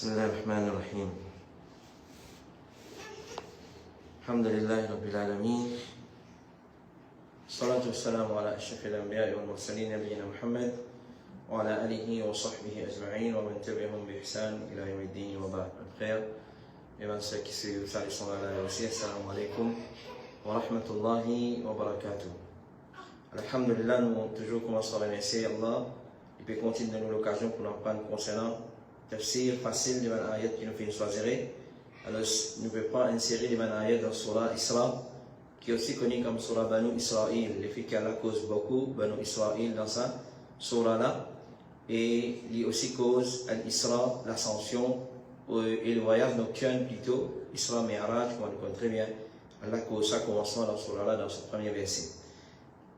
بسم الله الرحمن الرحيم. الحمد لله رب العالمين، الصلاة والسلام على أشرف الأنبياء والمرسلين نبينا محمد وعلى آله وصحبه أجمعين ومن تبعهم بإحسان إلى يوم الدين وبعد. Frères et ceux qui suivent ça, ils sont là aussi. Assalamu alaikum wa rahmatullahi wa barakatuh. Alhamdulillah, nous toujours commençons à remercier Allah. Il peut continuer de nous l'occasion pour nous prendre concernant tafsir facile de l'ayat qui nous fait choisir. Alors, nous pouvons pas insérer les ayats dans Surah Isra, qui est aussi connu comme Surah Banu Israël. Les filles qu'Allah cause beaucoup, Banu Israël dans sa Surah là. Et il aussi cause Al-Isra, l'ascension et le voyage nocturne plutôt, Isra Mi'raj, comme on le connaît très bien. Allah cause ça commençant dans Surah là, dans ce premier verset.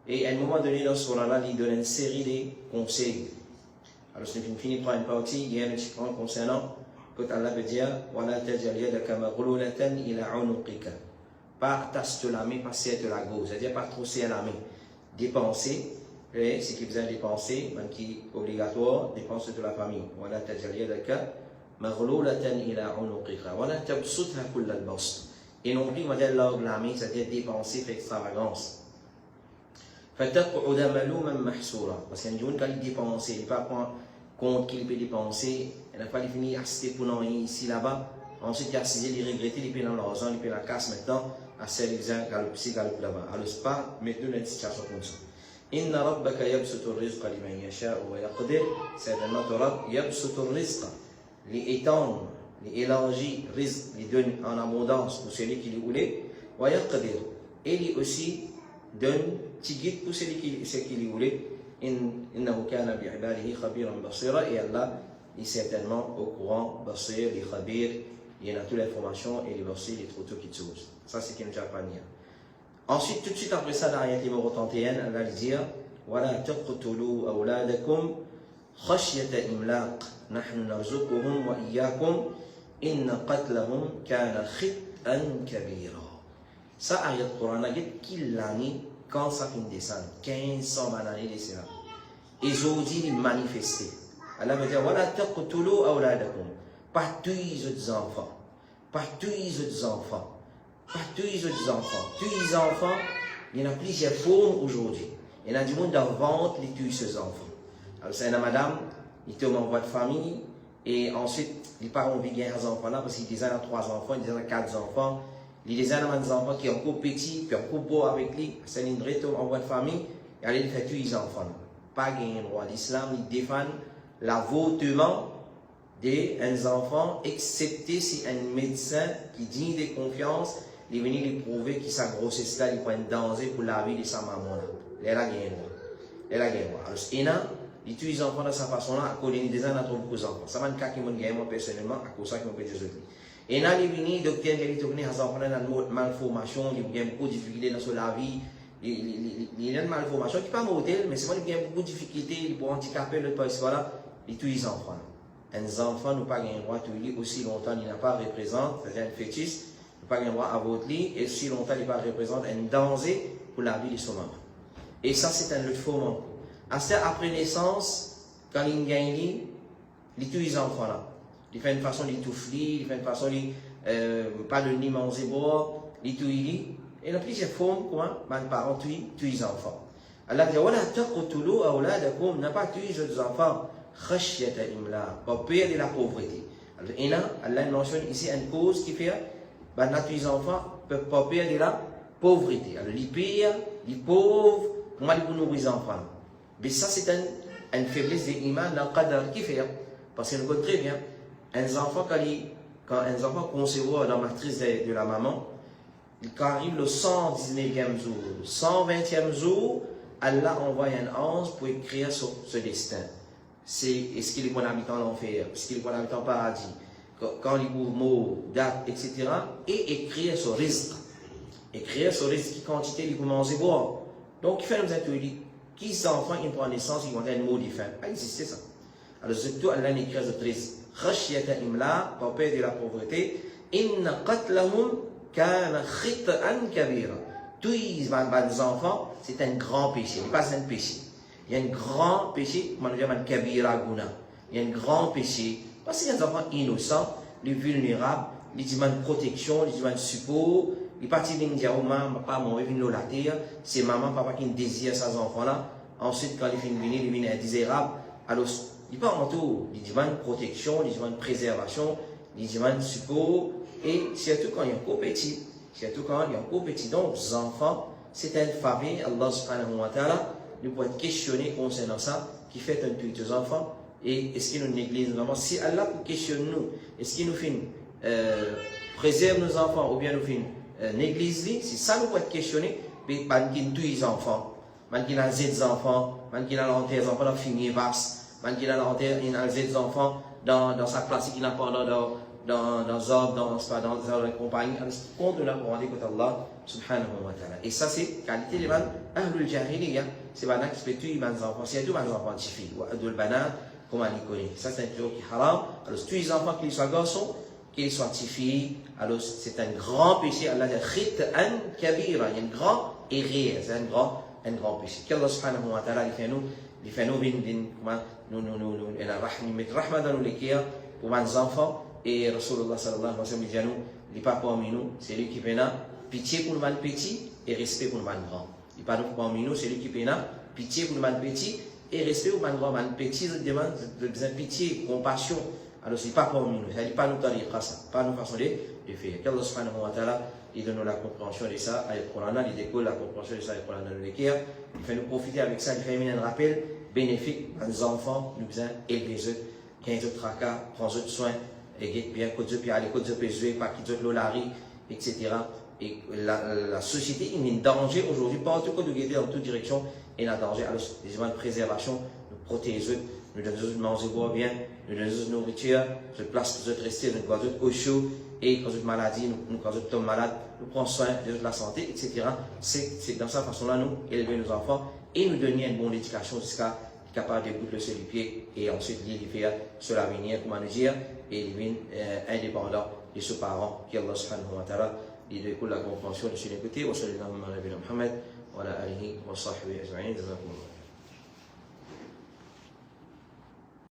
Et à un moment donné dans Surah là, il donne une série de conseils. Alors, si nous finissons par une partie, il y a un petit point concernant quand Allah veut dire وَلَا تَجْعَلْ يَدَكَ مَغْلُولَةً إِلَىٰ عُنُقِكَ. Pas tasser la main, pas serrer de la gauche, c'est-à-dire pas trop serrer la main. Dépenser, ce qui besoin de dépenser, même qui est obligatoire, dépenser de la famille. وَلَا تَجْعَلْ يَدَكَ مَغْلُولَةً إِلَىٰ عُنُقِكَ وَلَا تَبْسُطْهَا كُلَّ الْبَسْطِ. Et non plus, on va dire la main, c'est-à-dire dépenser, faire extravagance. فَتَقْعُدَ مَلُومًا مَحْسُورًا. Parce qu'il y a un jour, quand il dépense, il ne peut pas compte qu'il peut dépenser, il n'a pas fini acheter pour nous ici là-bas. Ensuite, il a assisté, il regrette, il paye dans l'argent, il paye la casse maintenant, à celle qui galope là-bas. Alors, ce n'est pas maintenant une situation comme ça. Inna rabbaka yabsutu rizqa liman yasha'u wa yaqdir. Certainement, ton Rabb yabsutu rizqa. Les étendre, les élargir, rizq, les donne en abondance pour celui qui les voulait. Wa yaqdir. Et lui aussi donne petit guide pour celui qui les voulait. إنه كان بعباده خبيرا بصيرا. Et Allah est certainement au courant, basir, les khabir, il y a toute l'information et les basir, les trop qui chose. Ça c'est qu'il nous a pas dit. Ensuite, tout de suite après ça, dans l'ayat numéro 31, Allah dit ولا تقتلوا أولادكم خشية إملاق نحن نرزقهم وإياكم إن قتلهم كان خطأ كبيرا. Ça ayat Coran ayat qu'il l'a mis quand ça finit descendre 1500 années de cela. Ils ont dit manifester. Allah veut dire voilà taqtulu awladakum. Pas tous les enfants. Pas tous les enfants. Pas tous les enfants. Tous les enfants, il y en a plusieurs formes aujourd'hui. Il y en a du monde dans le ventre, les tuent ces enfants. Alors c'est une madame, il tombe en voie de famille et ensuite les parents vivent bien ces enfants là parce qu'ils disent 3 enfants, ils disent 4 enfants. Il y a des enfants qui sont encore petits, puis encore beaux avec lui, c'est une retour en voie de famille, et aller faire tuer les enfants. Pas gagner le droit. L'islam, il défend l'avortement des enfants, excepté si un médecin qui digne de confiance, il est venu lui prouver que sa grossesse là, il prend un danger pour la vie de sa maman. Elle a gagné le droit. Elle a gagné le droit. Alors, il tue les enfants de sa façon là, à cause des ans, beaucoup d'enfants. Ça m'a dit qu'il m'a gagné moi personnellement, à cause de ça qu'il m'a fait des autres. Et là, les vignes, docteur, il y a des enfants qui ont une malformation, il y a beaucoup de difficultés dans la vie. Il y a une malformation qui n'est pas mortelle, mais c'est vrai qu'il y a beaucoup de difficultés, il peut handicaper le pays, voilà, et tous les enfants. Un enfant n'a pas le droit de tuer aussi longtemps, il n'a pas représenté, c'est-à-dire un fœtus, il n'a pas le droit à voter, et aussi longtemps, il n'a pas représenté un danger pour la vie de son maman. Et ça, c'est un autre forme. Après naissance, quand il gagne, il tue les enfants là. Il fait une façon de tout flier, il fait une façon de pas de ni manger boire, il tout il. Et il y a plusieurs formes comment les parents tuent les enfants. Allah dit voilà taqtulu awladakum, n'a pas tué les enfants khashyata imlaq, pour peur de la pauvreté. Alors et là Allah mentionne ici une cause qui fait les enfants peuvent pas peur de la pauvreté. Alors les pires, les pauvres, comment ils nourrir les enfants. Mais ça c'est une faiblesse de l'iman dans le qadar qui fait parce que nous connaissons très bien. Un enfant, quand un enfant concevoir dans la matrice de la maman, quand arrive le 119e jour, le 120e jour, Allah envoie un ange pour écrire ce destin. Est-ce qu'il est bon habitant l'enfer, est-ce qu'il est bon habitant le paradis, quand il ouvre mot, date, etc. Et écrire ce risque. Écrire ce risque, quelle quantité il peut manger boire. Donc, il fait nous intuire, qui ces enfants, ils prennent naissance, ils vont avoir un mot différent. Pas existé ça. Alors, surtout, Allah écrit ce risque. خشية إملاق, pour peur de la pauvreté. إن قتلهم كان خطأ كبيرا. Tous les enfants, c'est un grand péché, pas un péché. Il y a un grand péché, on va dire un kabira guna. Il y a un grand péché Parce qu'il y a des enfants innocents, les vulnérables, les demandent protection, les demandent support. Les partis viennent dire, oh maman, papa, mon viennent nous la terre. C'est maman, papa qui désire ces enfants-là. Ensuite, quand ils viennent venir, ils viennent indésirables. Alors, ils parlent en tout. Ils demandent protection, ils demandent préservation, ils demandent support. Et surtout quand il y a un petit. Surtout quand il y a un petit. Donc, les enfants, c'est une famille. Allah subhanahu wa ta'ala, nous pouvons être questionnés concernant ça, qui fait un tweet aux enfants. Et est-ce qu'il nous néglige nos enfants? Si Allah questionne nous, est-ce qu'il nous fait préserve nos enfants ou bien nous fait néglige, si ça nous peut être questionné, mais pas tous les enfants, man qui a des enfants, man qui a des enfants dans fini vaste, man qui a des enfants dans sa classe qui n'a pas dans Zob, dans la compagnie, compte de la pour rendre compte Allah subhanahu wa ta'ala. Et ça c'est qualité des man ahlul jahiliya, c'est bana qui se tuer les enfants, c'est tout les enfants filles ou adul bana comme on les connaît. Ça c'est un truc qui est haram. Alors tous les enfants qui soient garçons, qu'ils soient filles, alors c'est un grand péché. Allah dit khit'an kabira, il y a un grand et réel, c'est un grand péché. Qu'Allah subhanahu wa ta'ala il fait nous mettre rahma dans nos cœurs pour les enfants. Et Rasulullah sallallahu alayhi wa sallam dit à nous, il n'est pas parmi nous, c'est lui qui fait pitié pour le petit et respect pour le grand. Il n'est pas parmi nous, c'est lui qui fait pitié pour le petit et respect pour le grand. Le petit demande pitié, compassion. Alors, ce n'est pas parmi nous, il n'est pas nous tariqa ça, pas nous façon de faire. Qu'Allah subhanahu wa ta'ala, il donne la compréhension de ça, avec le Coran, il découle la compréhension de ça avec le Coran dans le cœur. Il fait nous profiter avec ça, il fait un rappel bénéfique à nos enfants, nous besoin élever eux, 15 autres tracas, prendre soin. Et bien que Dieu aller que Dieu peut jouer pas qu'il Dieu l'olari etc. Et la société il est en danger aujourd'hui partout que nous guetter dans toute direction et en danger. Alors les besoins de préservation nous protéger nous donner manger boire bien nous donner nourriture de place pour rester nous garder au chaud et quand une maladie nous quand nous sommes malades nous prenons soin de la santé etc. C'est dans cette façon là nous élever nos enfants et nous donner une bonne éducation jusqu'à capable de boucler sur les pieds et ensuite les faire sur l'avenir, comment nous dire, et les indépendants de ses parents, qui Allah subhanahu wa ta'ala, il découle la compréhension de ce côté, wa sallallahu alayhi wa sallam, wa ala alihi wa sahbihi ajma'in, jazakumullah.